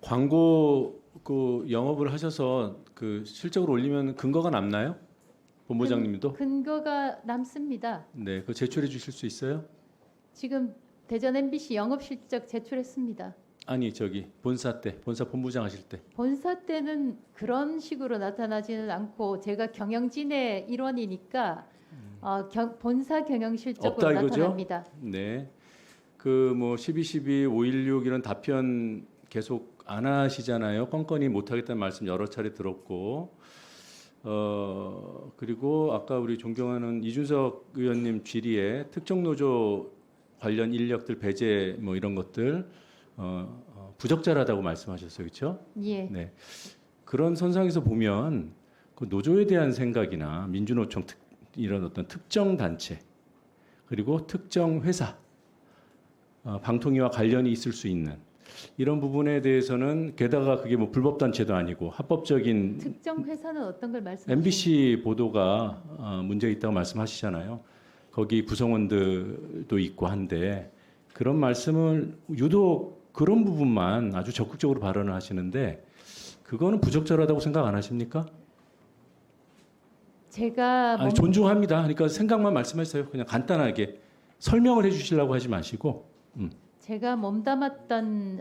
광고 그 영업을 하셔서 그 실적을 올리면 근거가 남나요? 본부장님도? 근거가 남습니다. 네, 그 제출해 주실 수 있어요? 지금 대전 MBC 영업 실적 제출했습니다. 아니 저기 본사 때, 본사 본부장 하실 때. 본사 때는 그런 식으로 나타나지는 않고 제가 경영진의 일원이니까 본사 경영 실적으로 없다 이거죠? 나타납니다. 네. 그 뭐 12.12, 5.16 이런 답변 계속 안 하시잖아요. 건건히 못 하겠다는 말씀 여러 차례 들었고, 그리고 아까 우리 존경하는 이준석 의원님 질의에 특정 노조 관련 인력들 배제 뭐 이런 것들 부적절하다고 말씀하셨어요, 그렇죠? 예. 네. 그런 선상에서 보면 그 노조에 대한 생각이나 민주노총 이런 어떤 특정 단체 그리고 특정 회사 방통위와 관련이 있을 수 있는 이런 부분에 대해서는 게다가 그게 뭐 불법 단체도 아니고 합법적인 특정 회사는 어떤 걸 말씀하시는 MBC 보도가 문제 있다고 말씀하시잖아요. 거기 구성원들도 있고 한데 그런 말씀을 유독 그런 부분만 아주 적극적으로 발언을 하시는데 그거는 부적절하다고 생각 안 하십니까? 제가 아니, 존중합니다. 그러니까 생각만 말씀하세요. 그냥 간단하게 설명을 해주시려고 하지 마시고. 제가 몸담았던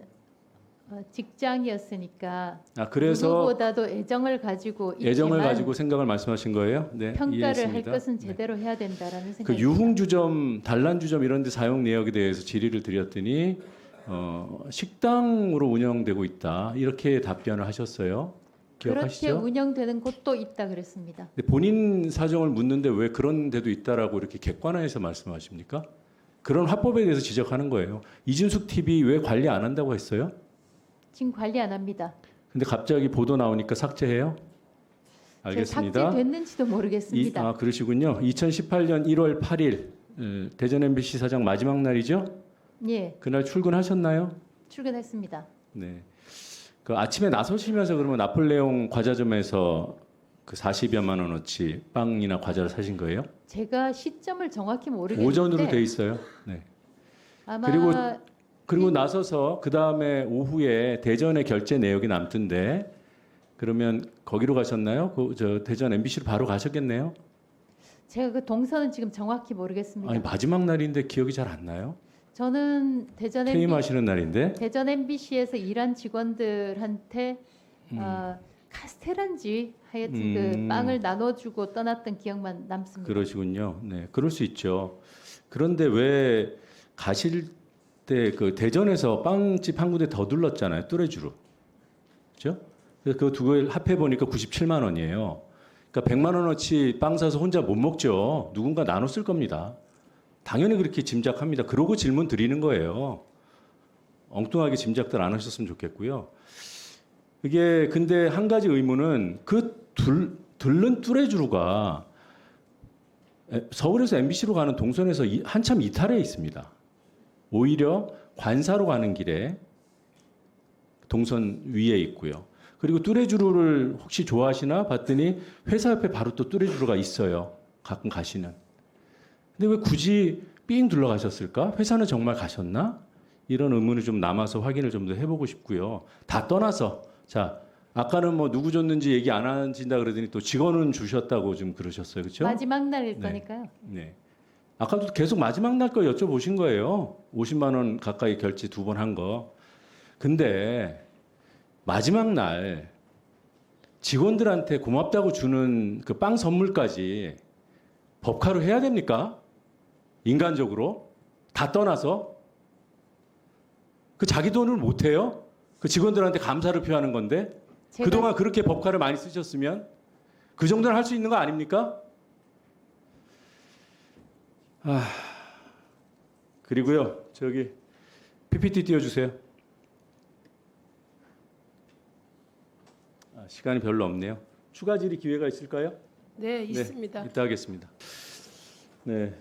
직장이었으니까 그래서 누구보다도 애정을 가지고 애정을 있지만 가지고 생각을 말씀하신 거예요? 네, 평가를 할 이해했습니다. 것은 네. 제대로 해야 된다라는 그 생각입니다. 유흥주점, 단란주점 이런 데 사용 내역에 대해서 질의를 드렸더니 식당으로 운영되고 있다. 이렇게 답변을 하셨어요. 그렇게 기억하시죠? 운영되는 곳도 있다 그랬습니다. 근데 본인 사정을 묻는데 왜 그런 데도 있다라고 이렇게 객관화해서 말씀하십니까? 그런 화법에 대해서 지적하는 거예요. 이준숙 TV 왜 관리 안 한다고 했어요? 지금 관리 안 합니다. 근데 갑자기 보도 나오니까 삭제해요? 알겠습니다. 삭제됐는지도 모르겠습니다. 그러시군요. 2018년 1월 8일 대전 MBC 사장 마지막 날이죠? 예, 그날 출근하셨나요? 출근했습니다. 네. 그 아침에 나서시면서 그러면 나폴레옹 과자점에서 그 40여만 원어치 빵이나 과자를 사신 거예요? 제가 시점을 정확히 모르겠는데 오전으로 돼 있어요. 네. 아마 그리고 나서서 그 다음에 오후에 대전의 결제 내역이 남던데 그러면 거기로 가셨나요? 저 대전 MBC로 바로 가셨겠네요? 제가 그 동선은 지금 정확히 모르겠습니다. 아니 마지막 날인데 기억이 잘 안 나요? 저는 퇴임하시는 날인데 대전 MBC에서 일한 직원들한테 카스테란지 하여튼 그 빵을 나눠주고 떠났던 기억만 남습니다. 그러시군요. 네, 그럴 수 있죠. 그런데 왜 가실 때 그 대전에서 빵집 한 군데 더 둘렀잖아요. 뚜레쥬로. 그렇죠? 그래서 그 두 개를 합해 보니까 97만 원이에요. 그러니까 100만 원어치 빵 사서 혼자 못 먹죠. 누군가 나눴을 겁니다. 당연히 그렇게 짐작합니다. 그러고 질문 드리는 거예요. 엉뚱하게 짐작들 안 하셨으면 좋겠고요. 이게 근데 한 가지 의문은 들른 뚜레쥬로가 서울에서 MBC로 가는 동선에서 한참 이탈해 있습니다. 오히려 관사로 가는 길에 동선 위에 있고요. 그리고 뚜레쥬로를 혹시 좋아하시나 봤더니 회사 옆에 바로 또 뚜레쥬로가 있어요. 가끔 가시는. 근데 왜 굳이 삥 둘러가셨을까? 회사는 정말 가셨나? 이런 의문이 좀 남아서 확인을 좀 더 해보고 싶고요. 다 떠나서 자 아까는 뭐 누구 줬는지 얘기 안 하신다 그러더니 또 직원은 주셨다고 좀 그러셨어요, 그렇죠? 마지막 날일 네. 거니까요. 네. 아까도 계속 마지막 날 거 여쭤보신 거예요. 50만 원 가까이 결제 2번 한 거. 근데 마지막 날 직원들한테 고맙다고 주는 그 빵 선물까지 법카로 해야 됩니까? 인간적으로 다 떠나서 그 자기 돈을 못 해요? 그 직원들한테 감사를 표하는 건데 그동안 그렇게 법카를 많이 쓰셨으면 그 정도는 할 수 있는 거 아닙니까? 그리고요, 저기 PPT 띄워주세요. 시간이 별로 없네요. 추가 질의 기회가 있을까요? 네, 있습니다. 이따 하겠습니다. 네,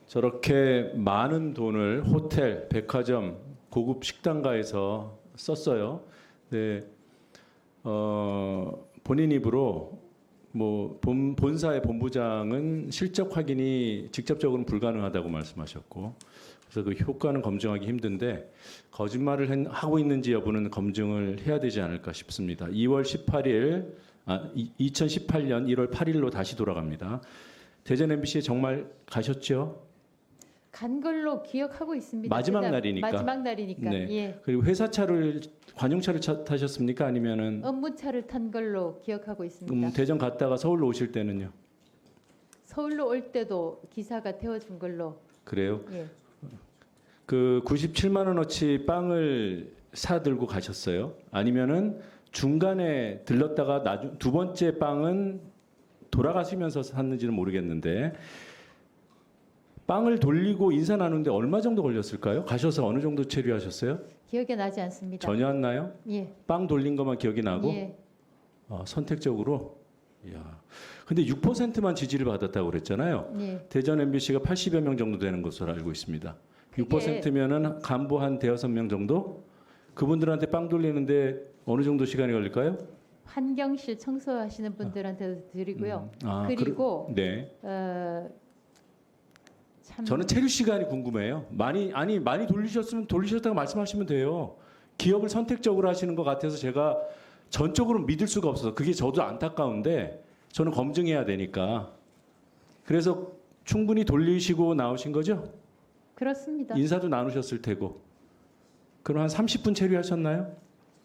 저렇게 많은 돈을 호텔, 백화점, 고급 식당가에서 썼어요. 네, 본인 입으로 뭐 본사의 본부장은 실적 확인이 직접적으로는 불가능하다고 말씀하셨고 그래서 그 효과는 검증하기 힘든데 거짓말을 하고 있는지 여부는 검증을 해야 되지 않을까 싶습니다. 2018년 1월 8일로 다시 돌아갑니다. 대전 MBC에 정말 가셨죠? 간 걸로 기억하고 있습니다. 마지막 그다음 날이니까. 마지막 날이니까. 네. 예. 그리고 회사 차를 관용차를 타셨습니까? 아니면은 업무차를 탄 걸로 기억하고 있습니다. 대전 갔다가 서울로 오실 때는요? 서울로 올 때도 기사가 태워준 걸로. 그래요? 예. 그 97만 원어치 빵을 사 들고 가셨어요? 아니면은 중간에 들렀다가 두 번째 빵은 돌아가시면서 샀는지는 모르겠는데 빵을 돌리고 인사 나누는데 얼마 정도 걸렸을까요? 가셔서 어느 정도 체류하셨어요? 기억에 나지 않습니다. 전혀 안 나요? 예. 빵 돌린 것만 기억이 나고 예. 선택적으로. 이야. 근데 6%만 지지를 받았다고 그랬잖아요. 예. 대전 MBC가 80여 명 정도 되는 것으로 알고 있습니다. 그게- 6%면은 간부 한 대여섯 명 정도? 그분들한테 빵 돌리는데 어느 정도 시간이 걸릴까요? 환경실 청소하시는 분들한테도 드리고요. 그리고 그리고 네. 참 저는 체류 시간이 궁금해요. 많이 돌리셨으면 돌리셨다고 말씀하시면 돼요. 기억을 선택적으로 하시는 것 같아서 제가 전적으로 믿을 수가 없어서 그게 저도 안타까운데 저는 검증해야 되니까. 그래서 충분히 돌리시고 나오신 거죠? 그렇습니다. 인사도 나누셨을 테고. 그럼 한 30분 체류하셨나요?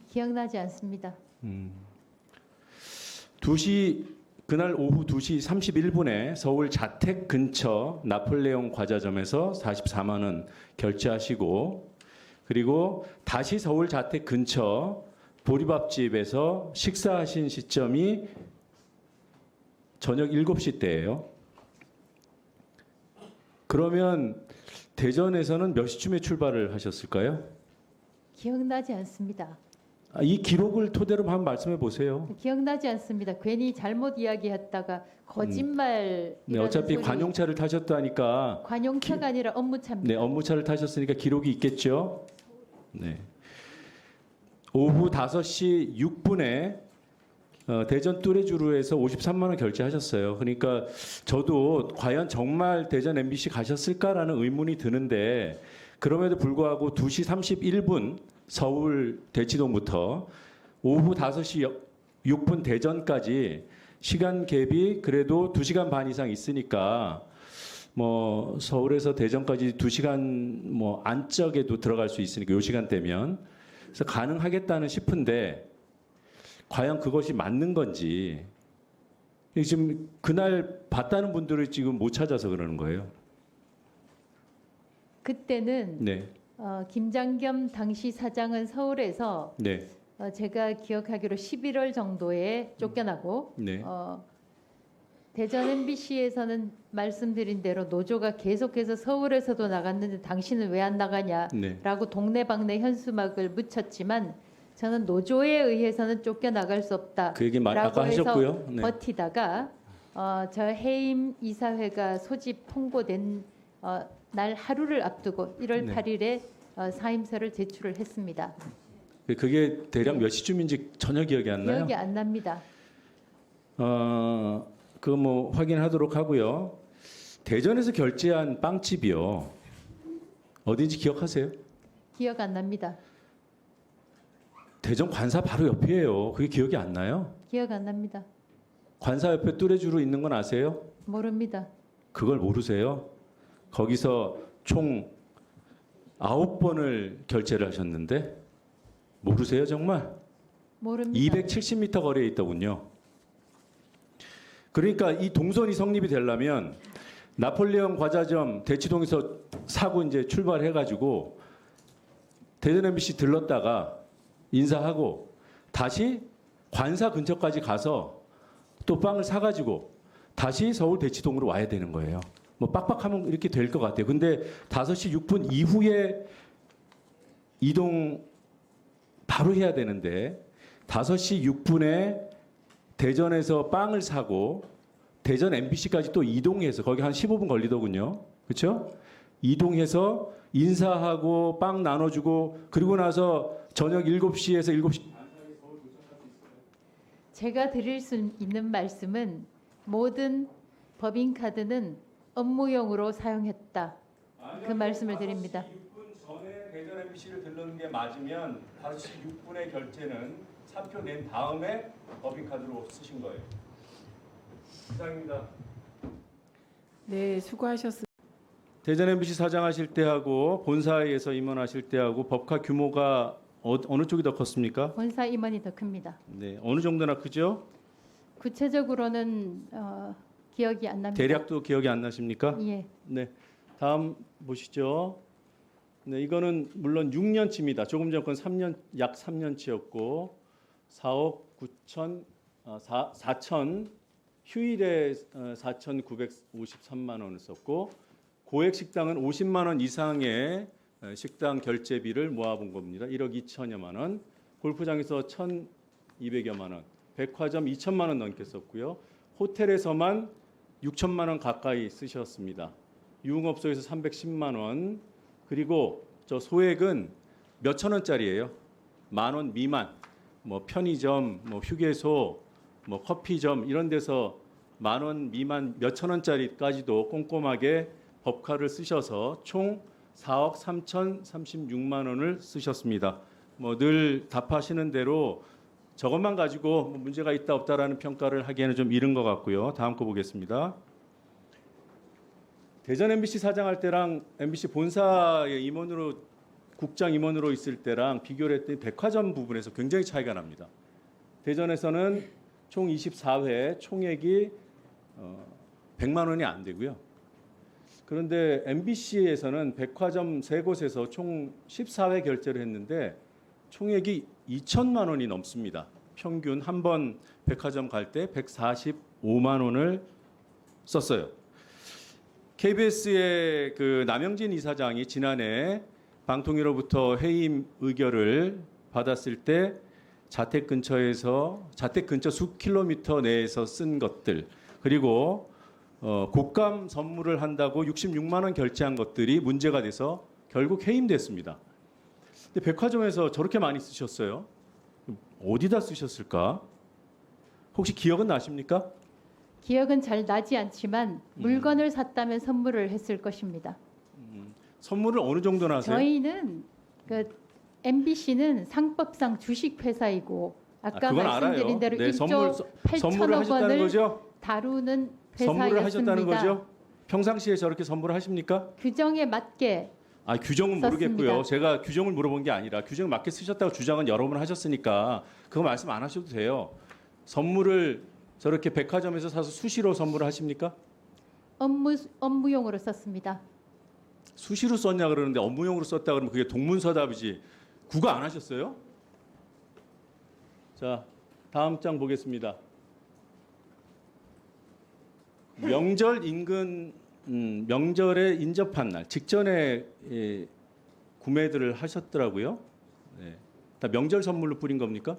기억나지 않습니다. 2시 그날 오후 2시 31분에 서울 자택 근처 나폴레옹 과자점에서 44만 원 결제하시고 그리고 다시 서울 자택 근처 보리밥집에서 식사하신 시점이 저녁 7시 때예요. 그러면 대전에서는 몇 시쯤에 출발을 하셨을까요? 기억나지 않습니다. 이 기록을 토대로 한번 말씀해 보세요. 기억나지 않습니다. 괜히 잘못 이야기했다가 거짓말. 네, 어차피 관용차를 타셨다니까. 관용차가 아니라 업무차입니다. 네, 업무차를 타셨으니까 기록이 있겠죠. 네. 오후 5시 6분에 대전 뚜레쥬르에서 53만 원 결제하셨어요. 그러니까 저도 과연 정말 대전 MBC 가셨을까라는 의문이 드는데 그럼에도 불구하고 2시 31분 서울 대치동부터 오후 5시 6분 대전까지 시간 갭이 그래도 2시간 반 이상 있으니까 뭐 서울에서 대전까지 2시간 뭐 안짝에도 들어갈 수 있으니까 요 시간대면 그래서 가능하겠다는 싶은데 과연 그것이 맞는 건지 지금 그날 봤다는 분들을 지금 못 찾아서 그러는 거예요. 그때는 네, 김장겸 당시 사장은 서울에서 네, 제가 기억하기로 11월 정도에 쫓겨나고 네, 대전 MBC에서는 말씀드린 대로 노조가 계속해서 서울에서도 나갔는데 당신은 왜 안 나가냐라고 네. 동네방네 현수막을 묻혔지만 저는 노조에 의해서는 쫓겨나갈 수 없다. 그 얘기 아까 라고 해서 하셨고요. 네. 버티다가 저 해임 이사회가 소집 통보된 날 하루를 앞두고 1월 네. 8일에 사임서를 제출을 했습니다. 그게 대략 몇 시쯤인지 전혀 기억이 안 나요. 기억이 안 납니다. 그거 뭐 확인하도록 하고요. 대전에서 결제한 빵집이요. 어딘지 기억하세요? 기억 안 납니다. 대전 관사 바로 옆이에요. 그게 기억이 안 나요? 기억 안 납니다. 관사 옆에 뚜레쥬르 있는 건 아세요? 모릅니다. 그걸 모르세요? 거기서 총 9번을 결제를 하셨는데 모르세요 정말? 모릅니다. 270m 거리에 있더군요. 그러니까 이 동선이 성립이 되려면 나폴레옹 과자점 대치동에서 사고 이제 출발해가지고 대전 MBC 들렀다가 인사하고 다시 관사 근처까지 가서 또 빵을 사가지고 다시 서울 대치동으로 와야 되는 거예요. 뭐 빡빡하면 이렇게 될 것 같아요. 근데 5시 6분 이후에 이동 바로 해야 되는데 5시 6분에 대전에서 빵을 사고 대전 MBC까지 또 이동해서 거기 한 15분 걸리더군요. 그렇죠? 이동해서 인사하고 빵 나눠주고 그리고 나서 저녁 7시에서 7시 제가 드릴 수 있는 말씀은 모든 법인카드는 업무용으로 사용했다. 그 말씀을 드립니다. 6분 전에 대전 MBC를 들르는 게 맞으면 5시 6분의 결제는 사표 낸 다음에 법인카드로 쓰신 거예요. 이상입니다. 네, 수고하셨습니다. 대전 MBC 사장하실 때하고 본사에서 임원하실 때하고 법카 규모가 어느 쪽이 더 컸습니까? 본사 임원이 더 큽니다. 네, 어느 정도나 크죠? 구체적으로는 기억이 안 납니다. 대략도 기억이 안 나십니까? 예. 네, 다음 보시죠. 네, 이거는 물론 6년치입니다. 조금 전 건 3년, 약 3년치였고 4억 9천, 4천 휴일에 4,953만 원을 썼고 고액 식당은 50만 원 이상의 식당 결제비를 모아본 겁니다. 1억 2천여만 원. 골프장에서 1,200여만 원. 백화점 2천만 원 넘게 썼고요. 호텔에서만 6천만 원 가까이 쓰셨습니다. 유흥업소에서 310만 원. 그리고 저 소액은 몇천 원짜리예요. 10,000원 미만. 뭐 편의점, 뭐 휴게소, 뭐 커피점 이런 데서 10,000원 미만 몇천 원짜리까지도 꼼꼼하게 법카를 쓰셔서 총 4억 3,036만 원을 쓰셨습니다. 뭐 늘 답하시는 대로 저것만 가지고 뭐 문제가 있다 없다라는 평가를 하기에는 좀 이른 것 같고요. 다음 거 보겠습니다. 대전 MBC 사장할 때랑 MBC 본사의 임원으로 국장 임원으로 있을 때랑 비교를 했더니 백화점 부분에서 굉장히 차이가 납니다. 대전에서는 총 24회 총액이 100만 원이 안 되고요. 그런데 MBC에서는 백화점 세 곳에서 총 14회 결제를 했는데 총액이 2천만 원이 넘습니다. 평균 한 번 백화점 갈 때 145만 원을 썼어요. KBS의 그 남영진 이사장이 지난해 방통위로부터 해임 의결을 받았을 때 자택 근처 수 킬로미터 내에서 쓴 것들 그리고 곡감 선물을 한다고 66만 원 결제한 것들이 문제가 돼서 결국 해임됐습니다. 근데 백화점에서 저렇게 많이 쓰셨어요. 어디다 쓰셨을까? 혹시 기억은 나십니까? 기억은 잘 나지 않지만 물건을 샀다면 선물을 했을 것입니다. 선물을 어느 정도나 하세요? 저희는 그 MBC는 상법상 주식 회사이고 아까 그건 말씀드린 알아요. 대로 네, 1조 선물을 8천억 하셨다는 원을 거죠? 다루는 선물을 하셨다는 회사였습니다. 거죠? 평상시에 저렇게 선물을 하십니까? 규정에 맞게 규정은 썼습니다. 모르겠고요. 제가 규정을 물어본 게 아니라 규정에 맞게 쓰셨다고 주장은 여러 번 하셨으니까 그거 말씀 안 하셔도 돼요. 선물을 저렇게 백화점에서 사서 수시로 선물을 하십니까? 업무용으로 썼습니다. 수시로 썼냐 그러는데 업무용으로 썼다 그러면 그게 동문서답이지. 국어 안 하셨어요? 자, 다음 장 보겠습니다. 명절 인근 명절에 인접한 날 직전에 구매들을 하셨더라고요. 네. 다 명절 선물로 뿌린 겁니까?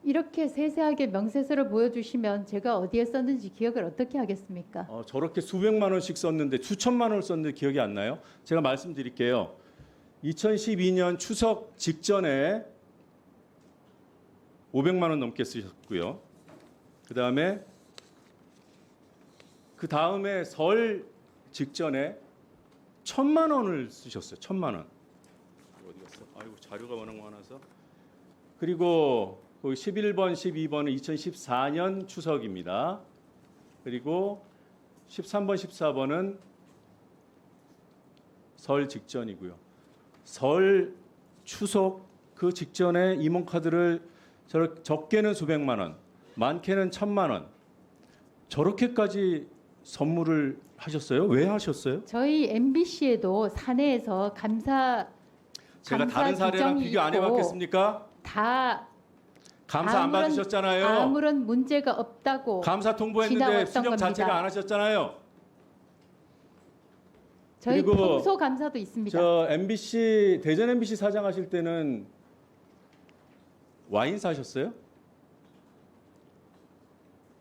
이렇게 세세하게 명세서를 보여주시면 제가 어디에 썼는지 기억을 어떻게 하겠습니까? 저렇게 수백만 원씩 썼는데 수천만 원을 썼는데 기억이 안 나요? 제가 말씀드릴게요. 2012년 추석 직전에 500만 원 넘게 쓰셨고요. 그 다음에 설 직전에 1,000만 원을 쓰셨어요. 1,000만 원. 어디 갔어? 아이고 자료가 워낙 많아서. 그리고 거기 11번, 12번은 2014년 추석입니다. 그리고 13번, 14번은 설 직전이고요. 설, 추석 그 직전에 임원카드를 적게는 수백만 원, 많게는 1,000만 원 저렇게까지 선물을 하셨어요? 왜 하셨어요? 저희 MBC에도 사내에서 제가 다른 사례랑 비교 안 해봤겠습니까? 다 감사 안 받으셨잖아요. 아무런 문제가 없다고 감사 통보했는데 지나왔던 수정 겁니다. 자체가 안 하셨잖아요. 저희 그리고 평소 감사도 있습니다. 저 MBC 대전 MBC 사장하실 때는 와인 사셨어요?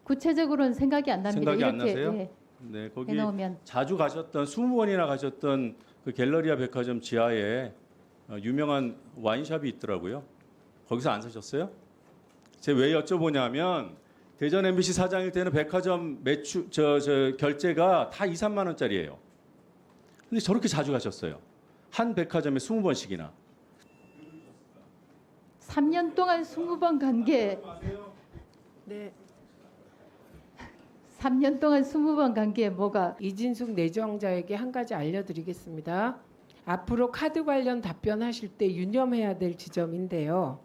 구체적으로는 생각이 안 납니다. 생각이 안 이렇게 나세요? 예, 네, 거기 해놓으면 자주 가셨던 20번이나 가셨던 그 갤러리아 백화점 지하에 유명한 와인샵이 있더라고요. 거기서 안 사셨어요? 제가 왜 여쭤보냐면 대전 MBC 사장일 때는 백화점 결제가 다 2, 3만 원짜리예요. 근데 저렇게 자주 가셨어요. 한 백화점에 20번씩이나. 3년 동안 20번 간 게 네, 3년 동안 20번 간 게 뭐가 이진숙 내정자에게 한 가지 알려드리겠습니다. 앞으로 카드 관련 답변하실 때 유념해야 될 지점인데요.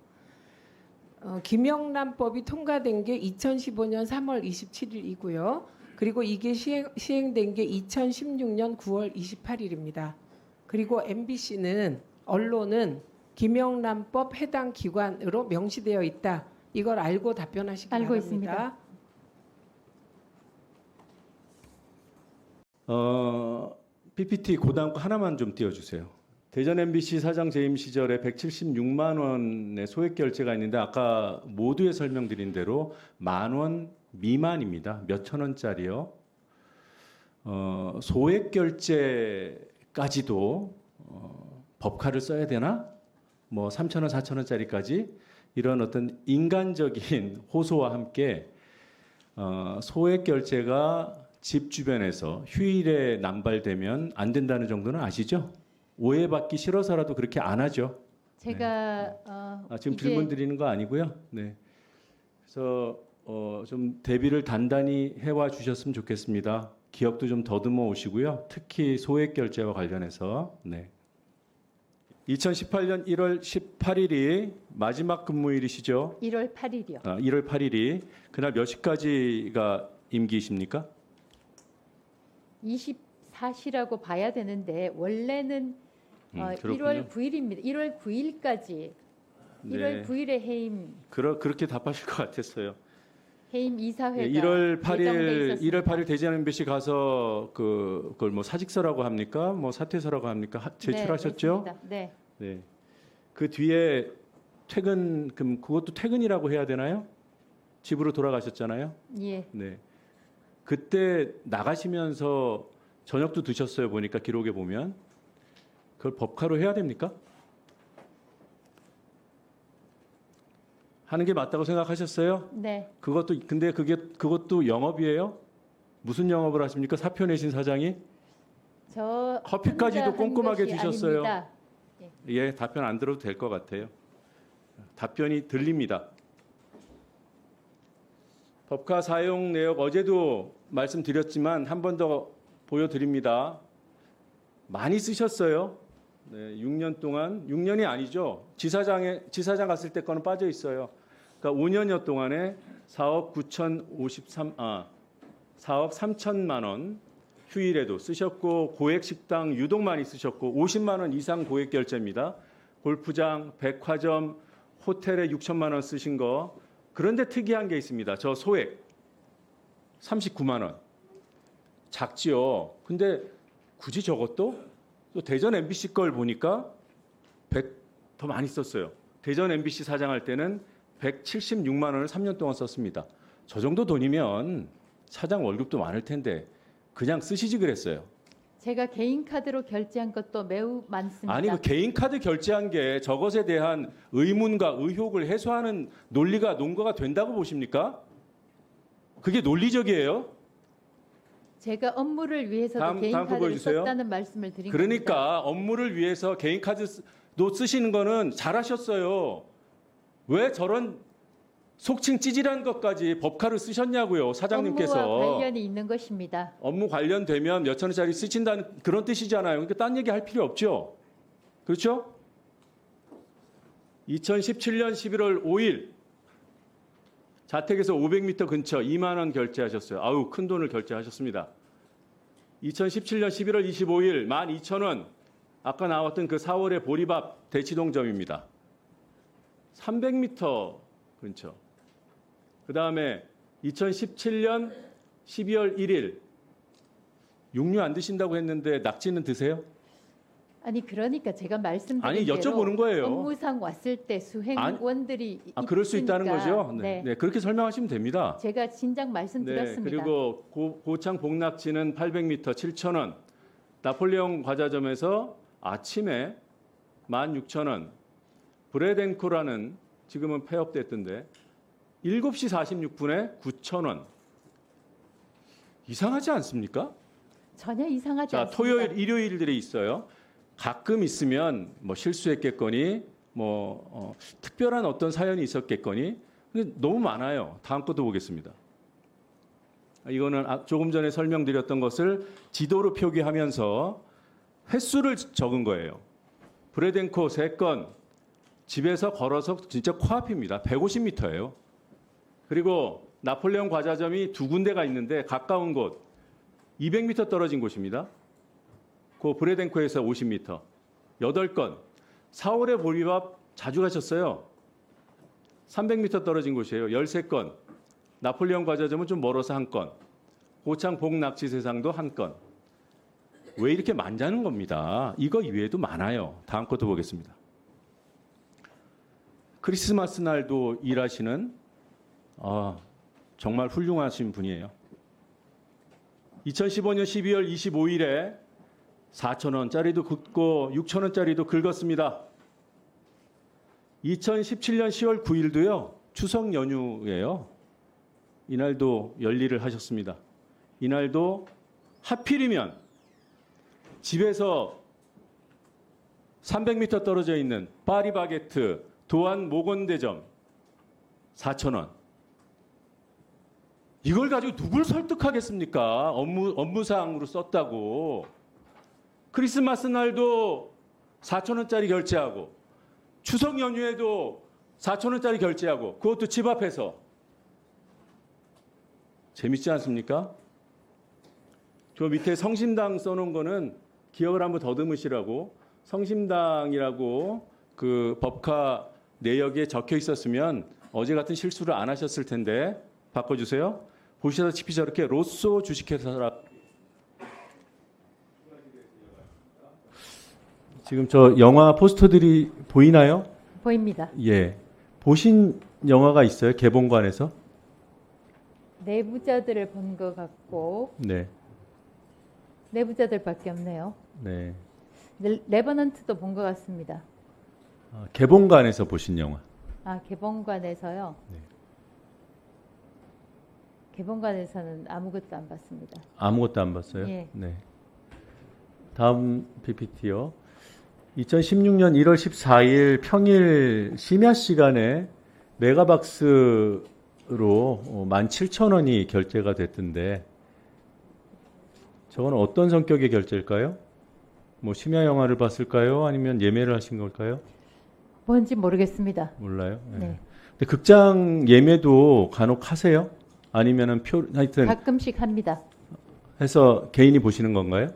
김영란법이 통과된 게 2015년 3월 27일이고요. 그리고 이게 시행된 게 2016년 9월 28일입니다. 그리고 MBC는 언론은 김영란법 해당 기관으로 명시되어 있다. 이걸 알고 답변하시기 알고 바랍니다. 있습니다. PPT 고다음 거 하나만 좀 띄워주세요. 대전 MBC 사장 재임 시절에 176만 원의 소액 결제가 있는데 아까 모두에 설명드린 대로 10,000원 미만입니다. 몇천 원짜리요. 소액 결제까지도 법카를 써야 되나? 뭐 3,000원, 4,000원짜리까지 이런 어떤 인간적인 호소와 함께 소액 결제가 집 주변에서 휴일에 남발되면 안 된다는 정도는 아시죠? 오해받기 싫어서라도 그렇게 안 하죠. 제가 지금 이제 질문 드리는 거 아니고요. 네. 그래서 좀 대비를 단단히 해와 주셨으면 좋겠습니다. 기억도 좀 더듬어 오시고요. 특히 소액 결제와 관련해서. 네. 2018년 1월 18일이 마지막 근무일이시죠? 1월 8일이요. 1월 8일이 그날 몇 시까지가 임기이십니까? 24시라고 봐야 되는데 원래는 그렇군요. 1월 9일입니다. 1월 9일까지 1월 9일에 해임 그렇게 답하실 것 같았어요. 이사회가 1월 예정돼 8일 있었습니다. 1월 8일 대전 MBC 가서 그걸 뭐 사직서라고 합니까? 뭐 사퇴서라고 합니까? 제출하셨죠? 네, 맞습니다. 네. 네. 그 뒤에 퇴근 그것도 퇴근이라고 해야 되나요? 집으로 돌아가셨잖아요. 예. 네. 그때 나가시면서 저녁도 드셨어요. 보니까 기록에 보면 그걸 법카로 해야 됩니까? 하는 게 맞다고 생각하셨어요? 네. 근데 그것도 영업이에요? 무슨 영업을 하십니까? 사표 내신 사장이? 저 커피까지도 혼자 한 꼼꼼하게 것이 드셨어요. 아닙니다. 예, 답변 안 들어도 될 것 같아요. 답변이 들립니다. 법카 사용 내역 어제도 말씀드렸지만 한 번 더 보여드립니다. 많이 쓰셨어요. 네, 6년 동안 6년이 아니죠. 지사장 갔을 때 거는 빠져 있어요. 그러니까 5년여 동안에 4억 3천만 원 휴일에도 쓰셨고 고액 식당 유독 많이 쓰셨고 50만 원 이상 고액 결제입니다. 골프장, 백화점, 호텔에 6천만 원 쓰신 거. 그런데 특이한 게 있습니다. 저 소액 39만 원. 작지요. 근데 굳이 저것도 또 대전 MBC 걸 보니까 더 많이 썼어요. 대전 MBC 사장할 때는 176만 원을 3년 동안 썼습니다. 저 정도 돈이면 사장 월급도 많을 텐데 그냥 쓰시지 그랬어요. 제가 개인 카드로 결제한 것도 매우 많습니다. 아니 그 개인 카드 결제한 게 저것에 대한 의문과 의혹을 해소하는 논거가 된다고 보십니까? 그게 논리적이에요? 제가 업무를 위해서도 개인 다음 거 카드를 보여주세요. 썼다는 말씀을 드린 겁니다. 그러니까 업무를 위해서 개인 카드도 쓰시는 거는 잘하셨어요. 왜 저런 속칭 찌질한 것까지 법카를 쓰셨냐고요, 사장님께서. 업무와 관련이 있는 것입니다. 업무 관련되면 몇천 원짜리 쓰신다는 그런 뜻이잖아요. 그러니까 딴 얘기 할 필요 없죠. 그렇죠? 2017년 11월 5일 자택에서 500m 근처 2만 원 결제하셨어요. 아우, 큰 돈을 결제하셨습니다. 2017년 11월 25일 12,000원. 아까 나왔던 그 4월의 보리밥 대치동점입니다. 300m 근처. 그다음에 2017년 12월 1일 육류 안 드신다고 했는데 낙지는 드세요? 아니 그러니까 제가 말씀드린 아니, 대로 여쭤보는 거예요. 업무상 왔을 때 수행원들이 그럴 수 있다는 있으니까, 거죠? 네. 네. 네, 그렇게 설명하시면 됩니다. 제가 진작 네, 말씀드렸습니다. 그리고 고창 복낙지는 800m 7,000원. 나폴레옹 과자점에서 아침에 16,000원. 브레덴코라는 지금은 폐업됐던데 7시 46분에 9,000원. 이상하지 않습니까? 전혀 이상하지 자, 않습니다. 토요일, 일요일들이 있어요. 가끔 있으면 뭐 실수했겠거니, 뭐 특별한 어떤 사연이 있었겠거니, 근데 너무 많아요. 다음 것도 보겠습니다. 이거는 조금 전에 설명드렸던 것을 지도로 표기하면서 횟수를 적은 거예요. 브레덴코 3건, 집에서 걸어서 진짜 코앞입니다. 150m예요. 그리고 나폴레옹 과자점이 2군데가 있는데 가까운 곳 200m 떨어진 곳입니다. 그 브레덴코에서 50m. 8건. 4월에 보리밥 자주 가셨어요. 300m 떨어진 곳이에요. 13건. 나폴레옹 과자점은 좀 멀어서 1건. 고창 복낙지세상도 1건. 왜 이렇게 많냐는 겁니다. 이거 이외에도 많아요. 다음 것도 보겠습니다. 크리스마스 날도 일하시는 정말 훌륭하신 분이에요. 2015년 12월 25일에 4,000원짜리도 긁고 6,000원짜리도 긁었습니다. 2017년 10월 9일도요. 추석 연휴예요. 이날도 열일을 하셨습니다. 이날도 하필이면 집에서 300m 떨어져 있는 파리바게트 도안 모건대점 4,000원. 이걸 가지고 누굴 설득하겠습니까? 업무상으로 썼다고. 크리스마스 날도 4,000원짜리 결제하고 추석 연휴에도 4,000원짜리 결제하고 그것도 집 앞에서. 재밌지 않습니까? 저 밑에 성심당 써놓은 거는 기억을 한번 더듬으시라고. 성심당이라고 그 법카 내역에 적혀 있었으면 어제 같은 실수를 안 하셨을 텐데 바꿔주세요. 보시다시피 저렇게 로쏘 주식회사라. 지금 저 영화 포스터들이 보이나요? 보입니다. 예. 보신 영화가 있어요? 개봉관에서? 내부자들을 본 것 같고 네. 내부자들밖에 없네요. 네. 레버넌트도 본 것 같습니다. 개봉관에서 보신 영화. 개봉관에서요. 네. 개봉관에서는 아무것도 안 봤습니다. 아무것도 안 봤어요? 예. 네. 다음 PPT요. 2016년 1월 14일 평일 심야 시간에 메가박스로 17,000원이 결제가 됐던데 저건 어떤 성격의 결제일까요? 뭐 심야 영화를 봤을까요? 아니면 예매를 하신 걸까요? 뭔지 모르겠습니다. 몰라요. 네. 네. 근데 극장 예매도 간혹 하세요? 아니면은 하여튼 가끔씩 합니다. 해서 개인이 보시는 건가요?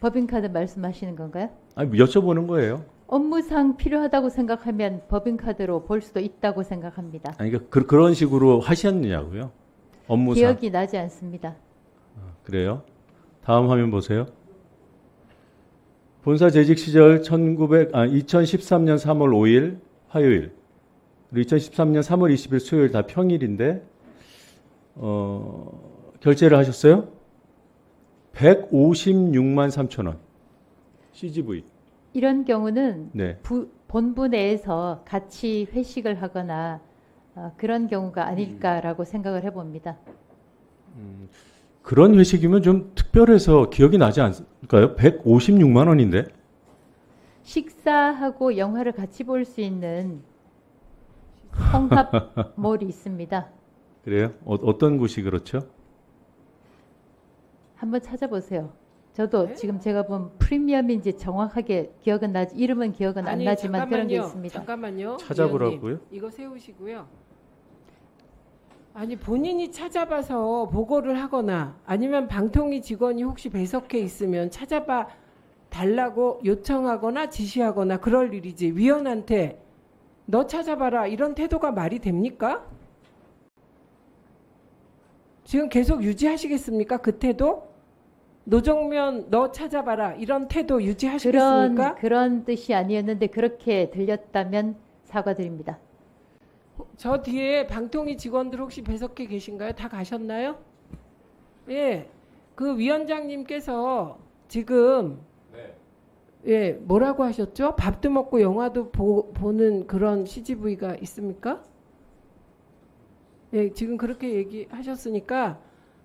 법인카드 말씀하시는 건가요? 아니, 여쭤보는 거예요. 업무상 필요하다고 생각하면 법인카드로 볼 수도 있다고 생각합니다. 아니, 그러니까 그런 식으로 하셨느냐고요? 업무상. 기억이 나지 않습니다. 그래요? 다음 화면 보세요. 본사 재직 시절 2013년 3월 5일 화요일, 그리고 2013년 3월 20일 수요일 다 평일인데 결제를 하셨어요? 156만 3천 원. CGV. 이런 경우는 네. 본부 내에서 같이 회식을 하거나 그런 경우가 아닐까라고 생각을 해봅니다. 그런 회식이면 좀 특별해서 기억이 나지 않을까요? 156만 원인데. 식사하고 영화를 같이 볼 수 있는 홍합몰이 있습니다. 그래요? 어떤 곳이 그렇죠? 한번 찾아보세요. 저도 지금 제가 본 프리미엄인지 정확하게 기억은 나지 이름은 기억은 안 나지만 그런 게 있습니다. 잠깐만요. 찾아보라고요? 위원님, 이거 세우시고요. 아니 본인이 찾아봐서 보고를 하거나 아니면 방통위 직원이 혹시 배석해 있으면 찾아봐 달라고 요청하거나 지시하거나 그럴 일이지 위원한테 너 찾아봐라 이런 태도가 말이 됩니까? 지금 계속 유지하시겠습니까? 그 태도? 노정면 너 찾아봐라 이런 태도 유지하시겠습니까? 그런 뜻이 아니었는데 그렇게 들렸다면 사과드립니다. 저 뒤에 방통위 직원들 혹시 배석해 계신가요? 다 가셨나요? 예, 그 위원장님께서 지금 예 뭐라고 하셨죠? 밥도 먹고 영화도 보는 그런 CGV가 있습니까? 예, 지금 그렇게 얘기하셨으니까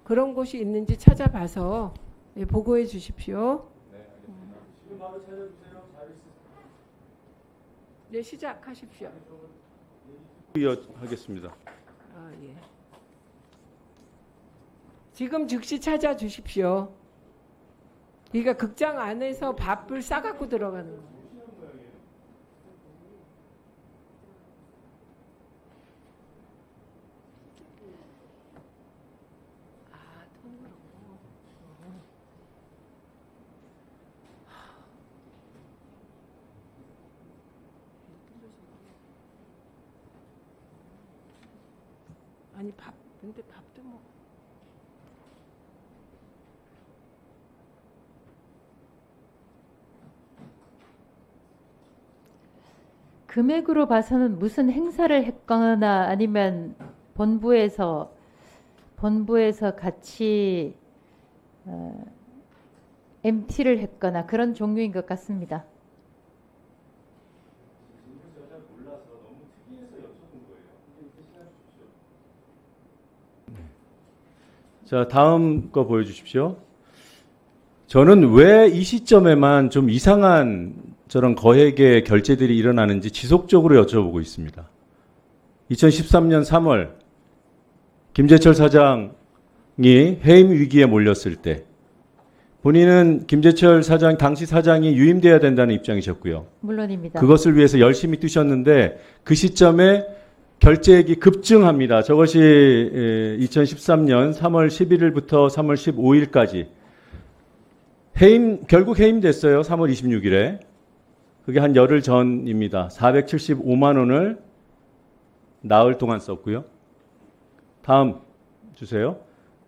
그런 곳이 있는지 찾아봐서 네, 보고해 주십시오. 지금 바로 찾아주세요. 네, 시작하십시오. 하겠습니다. 아, 예. 지금 즉시 찾아주십시오. 그러니까 극장 안에서 밥을 싸갖고 들어가는 거예요. 아, 통으로. 아니 근데 밥도 뭐. 금액으로 봐서는 무슨 행사를 했거나 아니면 본부에서 같이 MT를 했거나 그런 종류인 것 같습니다. 자, 다음 거 보여주십시오. 저는 왜 이 시점에만 좀 이상한 저런 거액의 결제들이 일어나는지 지속적으로 여쭤보고 있습니다. 2013년 3월 김재철 사장이 해임 위기에 몰렸을 때 본인은 김재철 사장, 당시 사장이 유임돼야 된다는 입장이셨고요. 물론입니다. 그것을 위해서 열심히 뛰셨는데 그 시점에 결제액이 급증합니다. 저것이 2013년 3월 11일부터 3월 15일까지 결국 해임됐어요. 3월 26일에. 그게 한 열흘 전입니다. 475만 원을 나흘 동안 썼고요. 다음 주세요.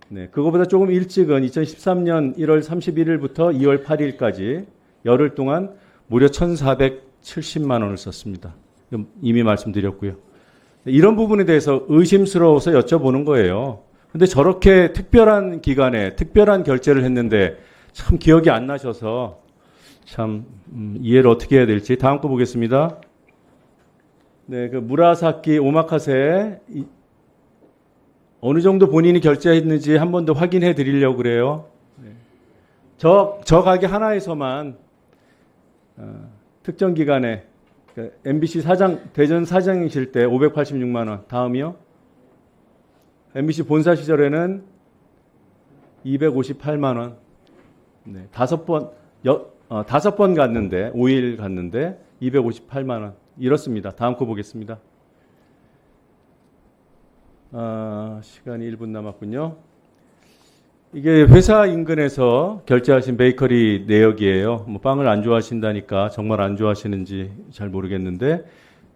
네, 그거보다 조금 일찍은 2013년 1월 31일부터 2월 8일까지 열흘 동안 무려 1,470만 원을 썼습니다. 이미 말씀드렸고요. 이런 부분에 대해서 의심스러워서 여쭤보는 거예요. 근데 저렇게 특별한 기간에 특별한 결제를 했는데 참 기억이 안 나셔서 참 이해를 어떻게 해야 될지 다음 거 보겠습니다. 네, 그 무라사키 오마카세 어느 정도 본인이 결제했는지 한 번 더 확인해 드리려고 그래요. 네. 저 가게 하나에서만 특정 기간에 MBC 대전 사장이실 때 586만 원. 다음이요. MBC 본사 시절에는 258만 원. 네, 5번 갔는데 5일 갔는데 258만 원. 이렇습니다. 다음 거 보겠습니다. 시간이 1분 남았군요. 이게 회사 인근에서 결제하신 베이커리 내역이에요. 뭐 빵을 안 좋아하신다니까 정말 안 좋아하시는지 잘 모르겠는데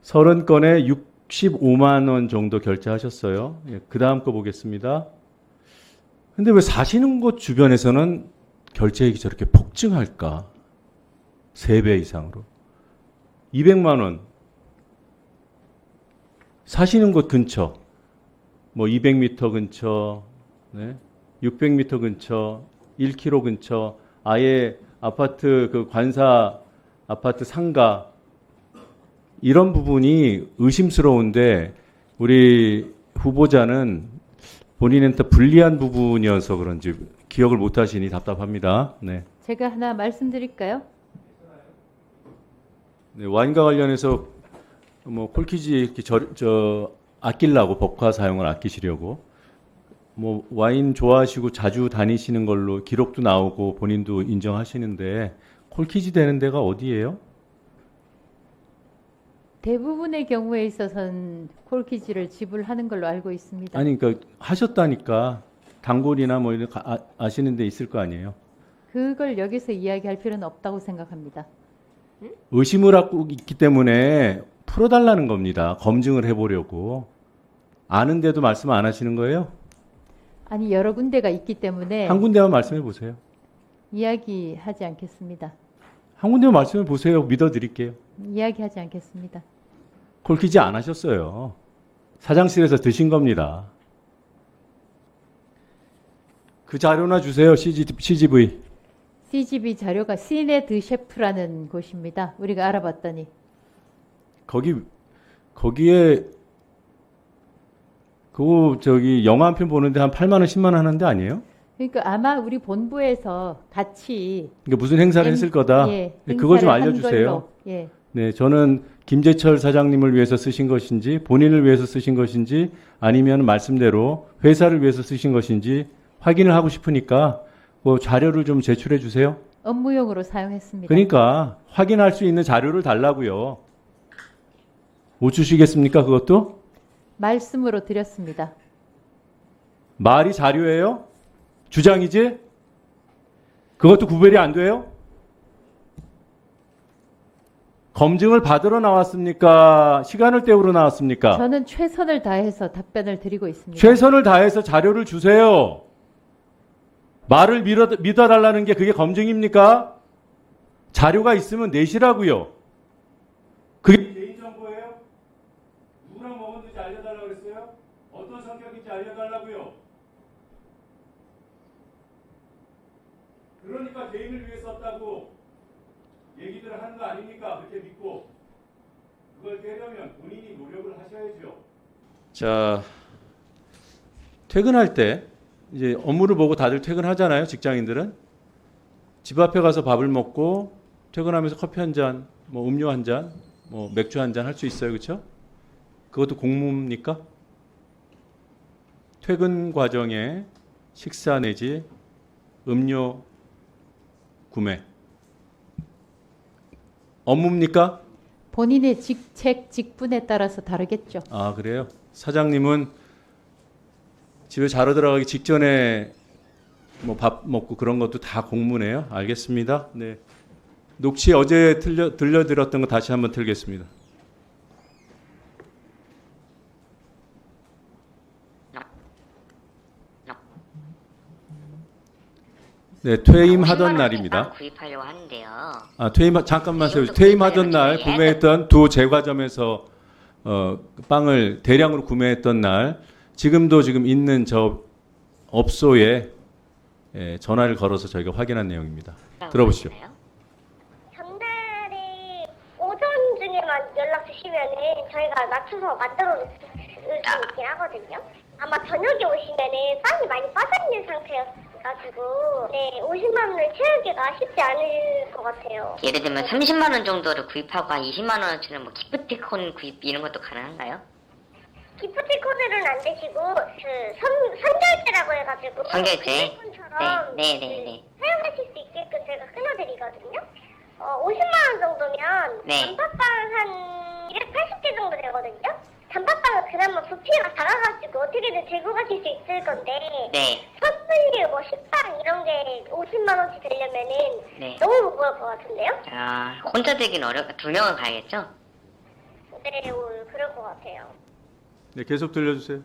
30건에 65만 원 정도 결제하셨어요. 그 다음 거 보겠습니다. 근데 왜 사시는 곳 주변에서는 결제액이 저렇게 폭증할까? 3배 이상으로. 200만 원. 사시는 곳 근처. 뭐 200m 근처, 네? 600m 근처, 1km 근처, 아예 아파트 그 관사 아파트 상가 이런 부분이 의심스러운데 우리 후보자는 본인한테 불리한 부분이어서 그런지 기억을 못 하시니 답답합니다. 네. 제가 하나 말씀드릴까요? 네, 와인과 관련해서 뭐 콜키지 이렇게 아끼려고 법화 사용을 아끼시려고 뭐 와인 좋아하시고 자주 다니시는 걸로 기록도 나오고 본인도 인정하시는데 콜키지 되는 데가 어디예요? 대부분의 경우에 있어서는 콜키지를 지불하는 걸로 알고 있습니다. 아니 그러니까 하셨다니까 단골이나 뭐 이런 아시는 데 있을 거 아니에요? 그걸 여기서 이야기할 필요는 없다고 생각합니다. 의심을 하고 있기 때문에 풀어달라는 겁니다. 검증을 해보려고. 아는데도 말씀 안 하시는 거예요? 아니 여러 군데가 있기 때문에 한 군데만 말씀해 보세요. 이야기하지 않겠습니다. 한 군데만 말씀해 보세요. 믿어드릴게요. 이야기하지 않겠습니다. 콜키지 안 하셨어요. 사장실에서 드신 겁니다. 그 자료나 주세요. CGV. CGV 자료가 시네 드 셰프라는 곳입니다. 우리가 알아봤더니 거기에 그거 영화 한 편 보는데 한 8만 원, 10만 원 하는데 아니에요? 그러니까 아마 우리 본부에서 같이 그러니까 무슨 행사를 했을 거다. 예, 그거 좀 행사를 한 알려주세요. 걸로, 예. 네, 저는 김재철 사장님을 위해서 쓰신 것인지 본인을 위해서 쓰신 것인지 아니면 말씀대로 회사를 위해서 쓰신 것인지 확인을 하고 싶으니까 그 자료를 좀 제출해 주세요. 업무용으로 사용했습니다. 그러니까 확인할 수 있는 자료를 달라고요. 못 주시겠습니까? 그것도? 말씀으로 드렸습니다. 말이 자료예요? 주장이지? 그것도 구별이 안 돼요? 검증을 받으러 나왔습니까? 시간을 때우러 나왔습니까? 저는 최선을 다해서 답변을 드리고 있습니다. 최선을 다해서 자료를 주세요. 말을 믿어달라는 게 그게 검증입니까? 자료가 있으면 내시라고요. 그게 개인정보예요? 누구랑 먹었는지 알려달라고 그랬어요? 어떤 성격인지 알려달라고요. 그러니까 개인을 위해 썼다고 얘기들을 하는 거 아닙니까? 그렇게 믿고 그걸 깨려면 본인이 노력을 하셔야죠. 자, 퇴근할 때 이제 업무를 보고 다들 퇴근하잖아요. 직장인들은 집 앞에 가서 밥을 먹고 퇴근하면서 커피 한 잔, 뭐 음료 한 잔, 뭐 맥주 한 잔 할 수 있어요, 그렇죠? 그것도 공무입니까? 퇴근 과정에 식사 내지 음료 구매 업무입니까? 본인의 직책, 직분에 따라서 다르겠죠. 아, 그래요? 사장님은 집에 자러 들어가기 직전에 뭐 밥 먹고 그런 것도 다 공무네요. 알겠습니다. 네. 녹취 어제 들려드렸던 거 다시 한번 틀겠습니다. 네, 퇴임하던 날입니다. 구입하려고 하는데요. 아, 잠깐만 세요. 이것도 퇴임하던 날 구입하려고 구매했던 두 제과점에서 빵을 대량으로 구매했던 날 지금도 지금 있는 저 업소에 전화를 걸어서 저희가 확인한 내용입니다. 들어보시죠. 전날에 오전 중에만 연락 주시면은 저희가 맞춰서 만들어 놓을 수 있긴 하거든요. 아마 저녁에 오시면은 빵이 많이 빠져있는 상태여가지고 네, 50만 원을 채우기가 쉽지 않을 것 같아요. 예를 들면 30만 원 정도를 구입하고 한 20만 원어치는 뭐 기프티콘 구입 이런 것도 가능한가요? 기프티콘으로는 안 되시고 그 선결제라고 해가지고 선결제? 쿠폰처럼 네. 사용하실 수 있게끔 제가 끊어드리거든요. 50만 원 정도면 네. 단팥빵 한 280개 정도 되거든요. 단팥빵은 그나마 부피가 작아가지고 어떻게든 들고 가실 수 있을 건데 네. 선물류 뭐 식빵 이런 게 50만 원씩 되려면은 네. 너무 무거울 것 같은데요? 아, 혼자 되긴 두 명은 가야겠죠? 네, 그럴 것 같아요. 네, 계속 들려주세요.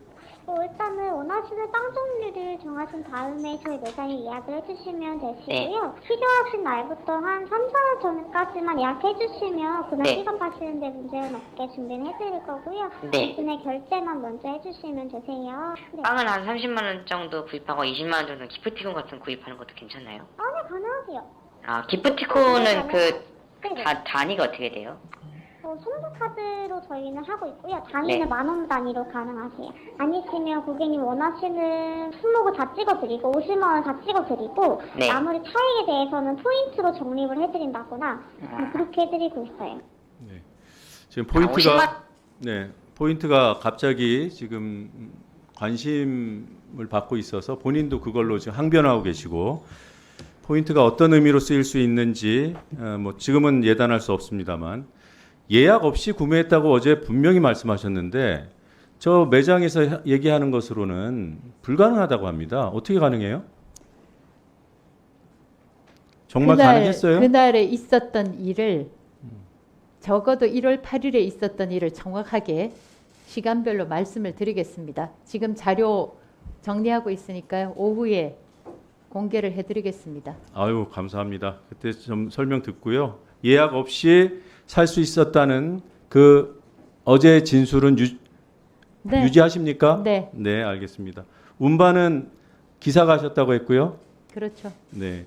일단은 원하시는 빵 종류를 정하신 다음에 저희 매장에 예약을 해주시면 되시고요. 필요하신 날부터 한 3, 4일 전까지만 예약해주시면 그날 네. 시간 파시는데 문제는 없게 준비를 해드릴 거고요. 네. 대신에 결제만 먼저 해주시면 되세요. 네. 빵을 한 30만 원 정도 구입하고 20만 원 정도 기프티콘 같은 거 구입하는 것도 괜찮나요? 네, 가능하세요. 아, 기프티콘은 그 네네. 단위가 어떻게 돼요? 선불카드로 저희는 하고 있고요. 단위는 네. 10,000원 단위로 가능하세요. 아니시면 고객님 원하시는 품목을 다 찍어드리고 50만 원 다 찍어드리고 네. 나머지 차익에 대해서는 포인트로 적립을 해드린다거나 그렇게 해드리고 있어요. 네. 지금 50만? 포인트가 갑자기 지금 관심을 받고 있어서 본인도 그걸로 지금 항변하고 계시고 포인트가 어떤 의미로 쓰일 수 있는지 뭐 지금은 예단할 수 없습니다만 예약 없이 구매했다고 어제 분명히 말씀하셨는데 저 매장에서 얘기하는 것으로는 불가능하다고 합니다. 어떻게 가능해요? 정말 가능했어요? 그날에 있었던 일을 적어도 1월 8일에 있었던 일을 정확하게 시간별로 말씀을 드리겠습니다. 지금 자료 정리하고 있으니까요. 오후에 공개를 해드리겠습니다. 아유, 감사합니다. 그때 좀 설명 듣고요. 예약 없이 살 수 있었다는 그 어제 진술은 네. 유지하십니까? 네. 네, 알겠습니다. 운반은 기사가 하셨다고 했고요. 그렇죠. 네.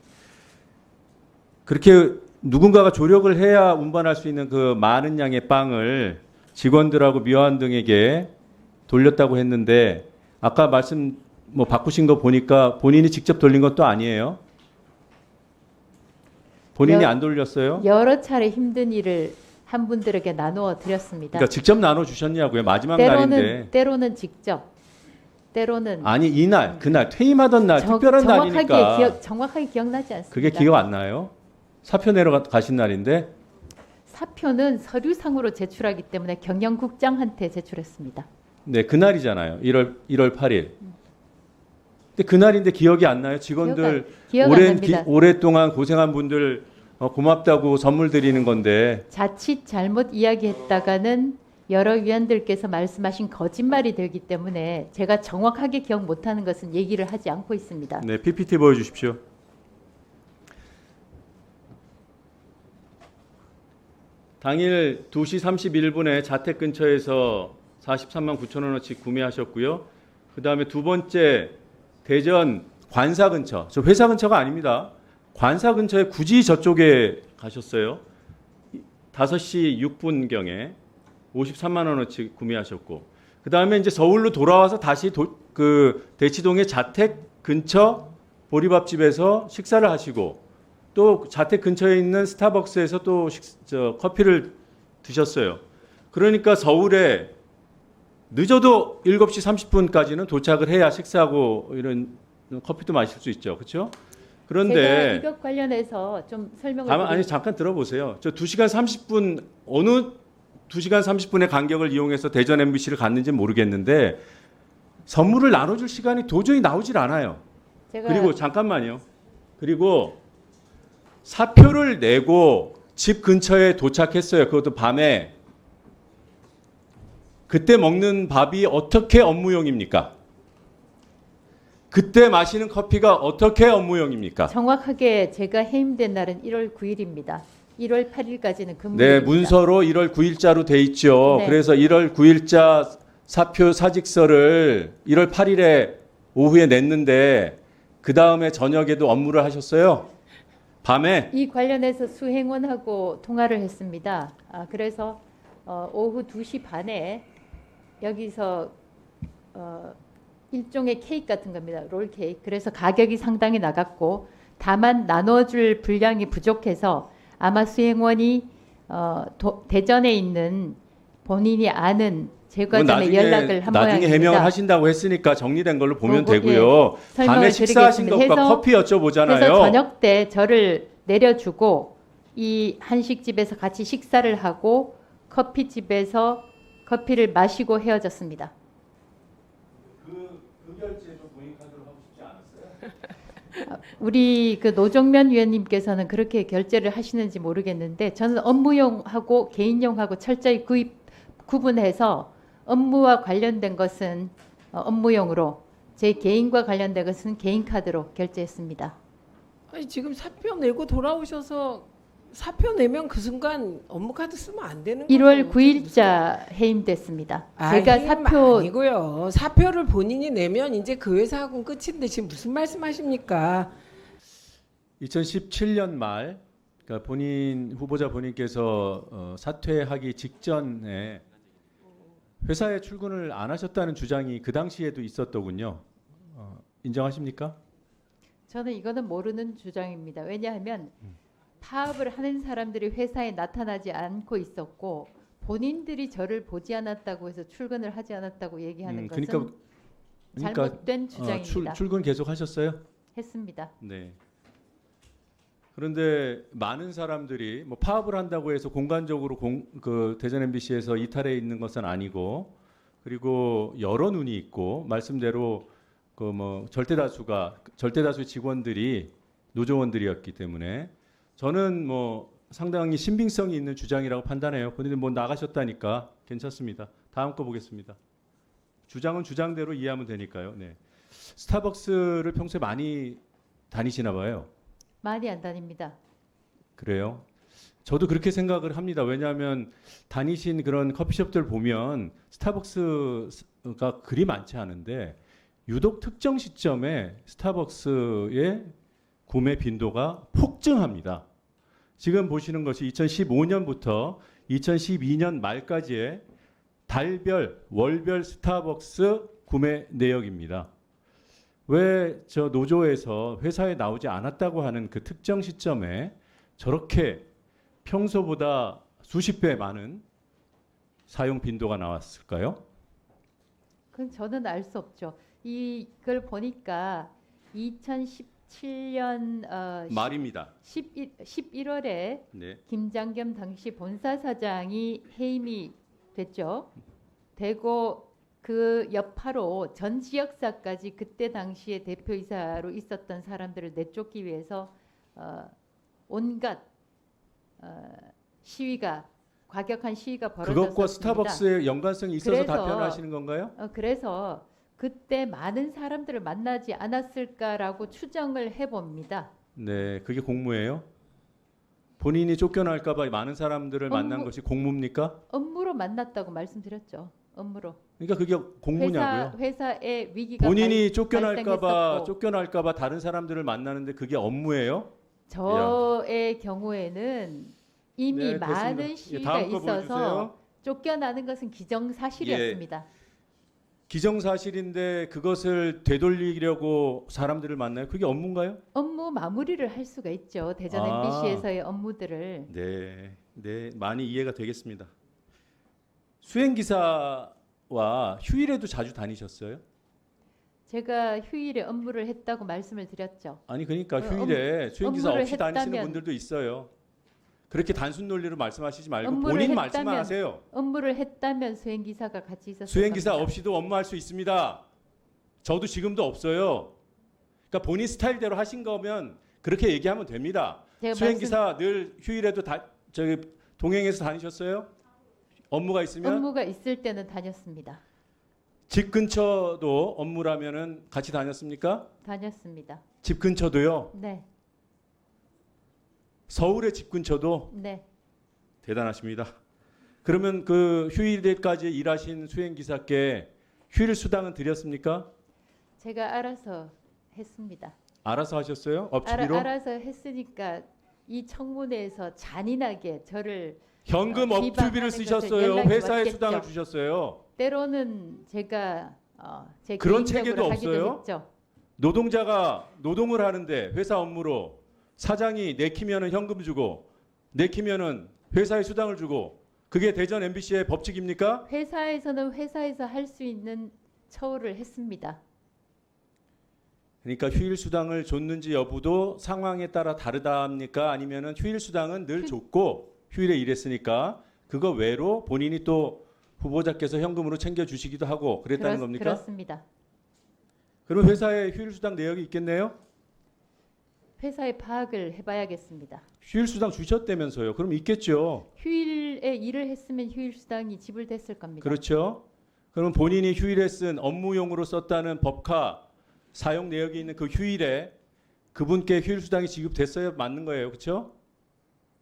그렇게 누군가가 조력을 해야 운반할 수 있는 그 많은 양의 빵을 직원들하고 묘한 등에게 돌렸다고 했는데 아까 뭐 바꾸신 거 보니까 본인이 직접 돌린 것도 아니에요. 본인이 여- 안 돌렸어요? 여러 차례 힘든 일을 한 분들에게 나누어 드렸습니다. 그러니까 직접 나눠 주셨냐고요. 마지막 날인데. 때로는 직접, 때로는 아니 이날 그날 퇴임하던 날 특별한 날이니까. 정확하게 기억나지 않습니다. 그게 기억 안 나요? 사표 내러 가신 날인데. 사표는 서류상으로 제출하기 때문에 경영국장한테 제출했습니다. 네, 그날이잖아요. 1월 8일. 근데 그날인데 기억이 안 나요? 직원들 기억 안 납니다. 오랫동안 고생한 분들 고맙다고 선물 드리는 건데. 자칫 잘못 이야기했다가는 여러 위원들께서 말씀하신 거짓말이 되기 때문에 제가 정확하게 기억 못하는 것은 얘기를 하지 않고 있습니다. 네, PPT 보여주십시오. 당일 2시 31분에 자택 근처에서 43만 9천 원어치 구매하셨고요. 그 다음에 두 번째 대전 관사 근처, 저 회사 근처가 아닙니다. 관사 근처에 굳이 저쪽에 가셨어요. 5시 6분경에 53만 원어치 구매하셨고, 그 다음에 이제 서울로 돌아와서 다시 그 대치동의 자택 근처 보리밥집에서 식사를 하시고, 또 자택 근처에 있는 스타벅스에서 또 커피를 드셨어요. 그러니까 서울에 늦어도 7시 30분까지는 도착을 해야 식사하고 이런 커피도 마실 수 있죠. 그렇죠? 제가 그런데 이것 관련해서 좀 설명을 아니 잠깐 들어보세요. 저 2시간 30분 어느 2시간 30분의 간격을 이용해서 대전 MBC를 갔는지 모르겠는데 선물을 나눠줄 시간이 도저히 나오질 않아요. 제가 그리고 잠깐만요. 그리고 사표를 내고 집 근처에 도착했어요. 그것도 밤에. 그때 먹는 밥이 어떻게 업무용입니까? 그때 마시는 커피가 어떻게 업무용입니까? 정확하게 제가 해임된 날은 1월 9일입니다. 1월 8일까지는 네, 근무일입니다. 문서로 1월 9일자로 돼 있죠. 네. 그래서 1월 9일자 사표 사직서를 1월 8일에 오후에 냈는데 그 다음에 저녁에도 업무를 하셨어요? 밤에? 이 관련해서 수행원하고 통화를 했습니다. 그래서 오후 2시 반에 여기서 일종의 케이크 같은 겁니다. 롤 케이크. 그래서 가격이 상당히 나갔고 다만 나눠줄 분량이 부족해서 아마 수행원이 대전에 있는 본인이 아는 제과점에 연락을 한 나중에 모양입니다. 해명을 하신다고 했으니까 정리된 걸로 보면 보고, 되고요. 설명을 밤에 식사하신 드리겠습니다. 것과 커피 여쭤보잖아요. 그래서 저녁 때 저를 내려주고 이 한식집에서 같이 식사를 하고 커피집에서 커피를 마시고 헤어졌습니다. 그 결제도 본인 카드로 하고 싶지 않았어요? 우리 그 노정면 위원님께서는 그렇게 결제를 하시는지 모르겠는데 저는 업무용하고 개인용하고 철저히 구분해서 업무와 관련된 것은 업무용으로 제 개인과 관련된 것은 개인 카드로 결제했습니다. 아니 지금 사표 내고 돌아오셔서 사표 내면 그 순간 업무카드 쓰면 안 되는 거죠. 1월 9일자 해임됐습니다. 제가 해임 사표 아니고요. 사표를 본인이 내면 이제 그 회사하고는 끝인데 지금 무슨 말씀하십니까? 2017년 말, 그러니까 후보자 본인께서 사퇴하기 직전에 회사에 출근을 안 하셨다는 주장이 그 당시에도 있었더군요. 인정하십니까? 저는 이거는 모르는 주장입니다. 왜냐하면 파업을 하는 사람들이 회사에 나타나지 않고 있었고 본인들이 저를 보지 않았다고 해서 출근을 하지 않았다고 얘기하는 것은 잘못된 주장입니다. 출근 계속 하셨어요? 했습니다. 네. 그런데 많은 사람들이 뭐 파업을 한다고 해서 공간적으로 그 대전 MBC에서 이탈해 있는 것은 아니고, 그리고 여러 눈이 있고 말씀대로 그 뭐 절대다수 직원들이 노조원들이었기 때문에 저는 뭐 상당히 신빙성이 있는 주장이라고 판단해요. 본인은 뭐 나가셨다니까 괜찮습니다. 다음 거 보겠습니다. 주장은 주장대로 이해하면 되니까요. 네. 스타벅스를 평소에 많이 다니시나 봐요. 많이 안 다닙니다. 그래요? 저도 그렇게 생각을 합니다. 왜냐하면 다니신 그런 커피숍들 보면 스타벅스가 그리 많지 않은데 유독 특정 시점에 스타벅스의 구매 빈도가 폭증합니다. 지금 보시는 것이 2015년부터 2012년 말까지의 달별, 월별 스타벅스 구매 내역입니다. 왜 저 노조에서 회사에 나오지 않았다고 하는 그 특정 시점에 저렇게 평소보다 수십 배 많은 사용 빈도가 나왔을까요? 그건 저는 알 수 없죠. 이걸 보니까 2017년 말입니다. 11월에 네. 김장겸 당시 본사 사장이 해임이 됐죠. 되고 그 여파로 전 지역사까지 그때 당시에 대표이사로 있었던 사람들을 내쫓기 위해서 온갖 시위가 과격한 시위가 벌어졌습니다. 그것과 스타벅스의 연관성이 있어서 그래서 답변하시는 건가요? 그래서 그때 많은 사람들을 만나지 않았을까라고 추정을 해봅니다. 네, 그게 공무예요? 본인이 쫓겨날까봐 많은 사람들을 만난 것이 공무입니까? 업무로 만났다고 말씀드렸죠. 업무로. 그러니까 그게 공무냐고요? 회사의 위기가 본인이 발생했었고, 쫓겨날까봐 다른 사람들을 만나는데 그게 업무예요? 저의 경우에는 이미 네, 많은 됐습니다. 시위가 다음 거 있어서 보여주세요. 쫓겨나는 것은 기정사실이었습니다. 기정사실인데 그것을 되돌리려고 사람들을 만나요? 그게 업무인가요? 업무 마무리를 할 수가 있죠. 대전 아. MBC에서의 업무들을. 네, 네, 많이 이해가 되겠습니다. 수행기사와 휴일에도 자주 다니셨어요? 제가 휴일에 업무를 했다고 말씀을 드렸죠. 아니 그러니까 그 휴일에 수행기사 업무를 없이 다니시는 했다면- 분들도 있어요. 그렇게 단순 논리로 말씀하시지 말고 업무를 본인 했다면- 말씀만 하세요. 업무를 했다면 수행기사가 같이 있었을 수행기사 겁니다. 없이도 업무할 수 있습니다. 저도 지금도 없어요. 그러니까 본인 스타일대로 하신 거면 그렇게 얘기하면 됩니다. 제가 수행기사 늘 휴일에도 저기 동행해서 다니셨어요? 업무가 있으면 업무가 있을 때는 다녔습니다. 집 근처도 업무라면은 같이 다녔습니까? 다녔습니다. 집 근처도요. 네, 서울의 집 근처도 네. 대단하십니다. 그러면 그 휴일에까지 일하신 수행기사께 휴일 수당은 드렸습니까? 제가 알아서 했습니다. 알아서 하셨어요? 업주비로? 알아서 했으니까 이 청문회에서 잔인하게 저를 현금 비방하는 업주비를 것을 쓰셨어요. 연락이 회사에 왔겠죠. 수당을 주셨어요. 때로는 제가 제 그런 개인적으로 체계도 하기도 없어요? 했죠. 노동자가 노동을 하는데 회사 업무로 사장이 내키면은 현금 주고 내키면은 회사에 수당을 주고 그게 대전 MBC의 법칙입니까? 회사에서는 회사에서 할 수 있는 처우를 했습니다. 그러니까 휴일 수당을 줬는지 여부도 상황에 따라 다르답니까? 아니면은 휴일 수당은 늘 줬고 휴일에 일했으니까 그거 외로 본인이 또 후보자께서 현금으로 챙겨 주시기도 하고 그랬다는 겁니까? 그렇습니다. 그럼 회사에 휴일 수당 내역이 있겠네요? 회사에 파악을 해봐야겠습니다. 휴일 수당 주셨다면서요. 그럼 있겠죠. 휴일에 일을 했으면 휴일 수당이 지불됐을 겁니다. 그렇죠. 그럼 본인이 휴일에 쓴 업무용으로 썼다는 법카 사용 내역이 있는 그 휴일에 그분께 휴일 수당이 지급됐어야 맞는 거예요. 그렇죠?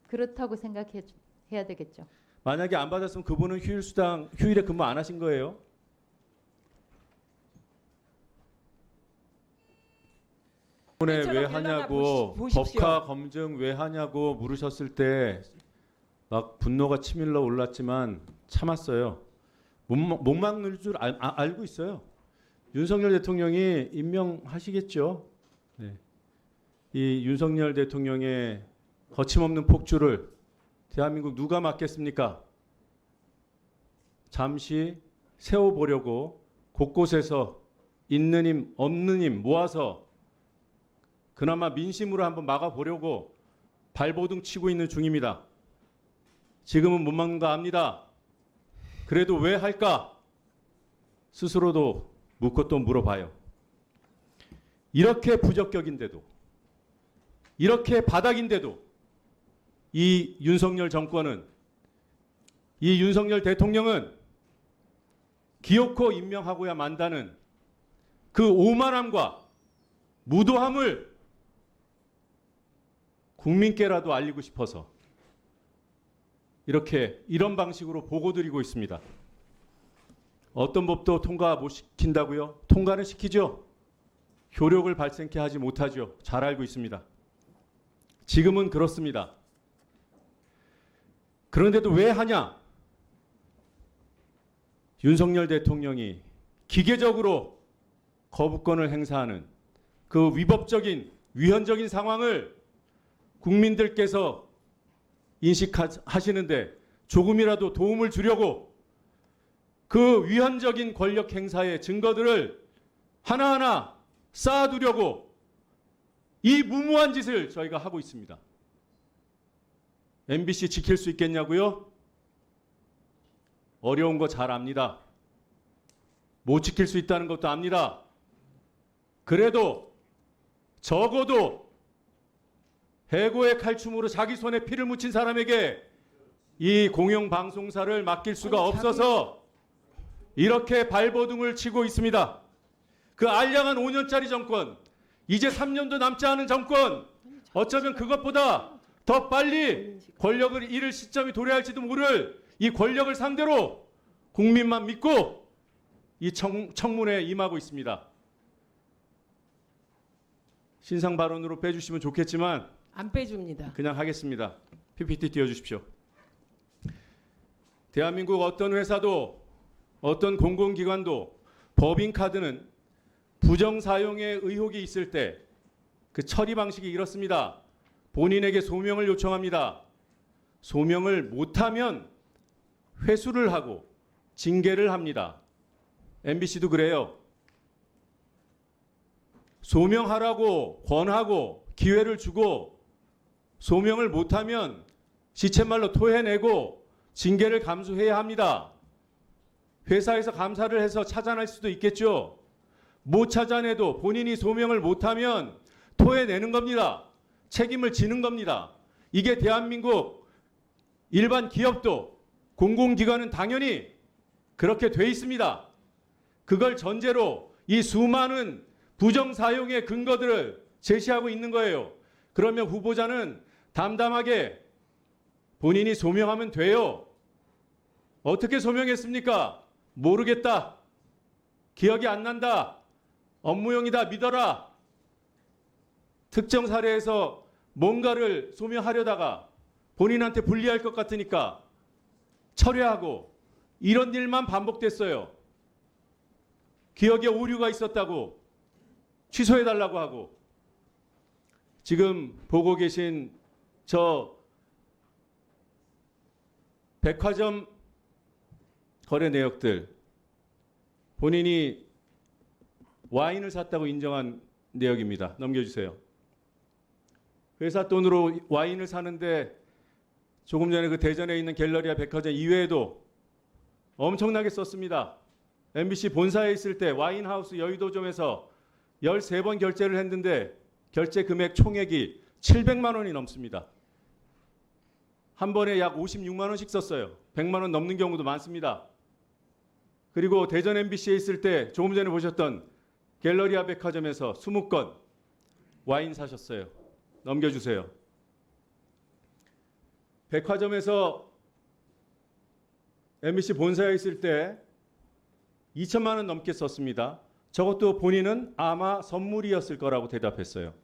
그렇다고 생각해야 되겠죠. 만약에 안 받았으면 그분은 휴일 수당 휴일에 근무 안 하신 거예요. 이번에 왜 이처럼 하냐고 보십시오. 법카 검증 왜 하냐고 물으셨을 때 막 분노가 치밀러 올랐지만 참았어요. 못 막는 줄 알고 있어요. 윤석열 대통령이 임명하시겠죠. 네. 이 윤석열 대통령의 거침없는 폭주를 대한민국 누가 막겠습니까? 잠시 세워보려고 곳곳에서 있는 힘 없는 힘 모아서 그나마 민심으로 한번 막아보려고 발버둥 치고 있는 중입니다. 지금은 못 막는 거 압니다. 그래도 왜 할까? 스스로도 묻고 또 물어봐요. 이렇게 부적격인데도 이렇게 바닥인데도 이 윤석열 정권은 이 윤석열 대통령은 기어코 임명하고야 만다는 그 오만함과 무도함을 국민께라도 알리고 싶어서 이런 방식으로 보고드리고 있습니다. 어떤 법도 통과 못 시킨다고요? 통과는 시키죠. 효력을 발생케 하지 못하죠. 잘 알고 있습니다. 지금은 그렇습니다. 그런데도 왜 하냐? 윤석열 대통령이 기계적으로 거부권을 행사하는 그 위법적인 위헌적인 상황을 국민들께서 인식하시는데 조금이라도 도움을 주려고 그 위헌적인 권력 행사의 증거들을 하나하나 쌓아두려고 이 무모한 짓을 저희가 하고 있습니다. MBC 지킬 수 있겠냐고요? 어려운 거 잘 압니다. 못 지킬 수 있다는 것도 압니다. 그래도 적어도 해고의 칼춤으로 자기 손에 피를 묻힌 사람에게 이 공영방송사를 맡길 수가 없어서 이렇게 발버둥을 치고 있습니다. 그 알량한 5년짜리 정권, 이제 3년도 남지 않은 정권, 어쩌면 그것보다 더 빨리 권력을 잃을 시점이 도래할지도 모를 이 권력을 상대로 국민만 믿고 이 청문회에 임하고 있습니다. 신상 발언으로 빼주시면 좋겠지만 안 빼줍니다. 그냥 하겠습니다. PPT 띄워주십시오. 대한민국 어떤 회사도 어떤 공공기관도 법인카드는 부정사용의 의혹이 있을 때 그 처리 방식이 이렇습니다. 본인에게 소명을 요청합니다. 소명을 못하면 회수를 하고 징계를 합니다. MBC도 그래요. 소명하라고 권하고 기회를 주고 소명을 못하면 시쳇말로 토해내고 징계를 감수해야 합니다. 회사에서 감사를 해서 찾아낼 수도 있겠죠. 못 찾아내도 본인이 소명을 못하면 토해내는 겁니다. 책임을 지는 겁니다. 이게 대한민국 일반 기업도 공공기관은 당연히 그렇게 돼 있습니다. 그걸 전제로 이 수많은 부정사용의 근거들을 제시하고 있는 거예요. 그러면 후보자는 담담하게 본인이 소명하면 돼요. 어떻게 소명했습니까? 모르겠다. 기억이 안 난다. 업무용이다. 믿어라. 특정 사례에서 뭔가를 소명하려다가 본인한테 불리할 것 같으니까 철회하고 이런 일만 반복됐어요. 기억에 오류가 있었다고 취소해달라고 하고 지금 보고 계신 저 백화점 거래 내역들 본인이 와인을 샀다고 인정한 내역입니다. 넘겨주세요. 회사 돈으로 와인을 사는데 조금 전에 그 대전에 있는 갤러리아 백화점 이외에도 엄청나게 썼습니다. MBC 본사에 있을 때 와인하우스 여의도점에서 13번 결제를 했는데 결제 금액 총액이 700만 원이 넘습니다. 한 번에 약 56만 원씩 썼어요. 100만 원 넘는 경우도 많습니다. 그리고 대전 MBC에 있을 때 조금 전에 보셨던 갤러리아 백화점에서 20건 와인 사셨어요. 넘겨주세요. 백화점에서 MBC 본사에 있을 때 2천만 원 넘게 썼습니다. 저것도 본인은 아마 선물이었을 거라고 대답했어요.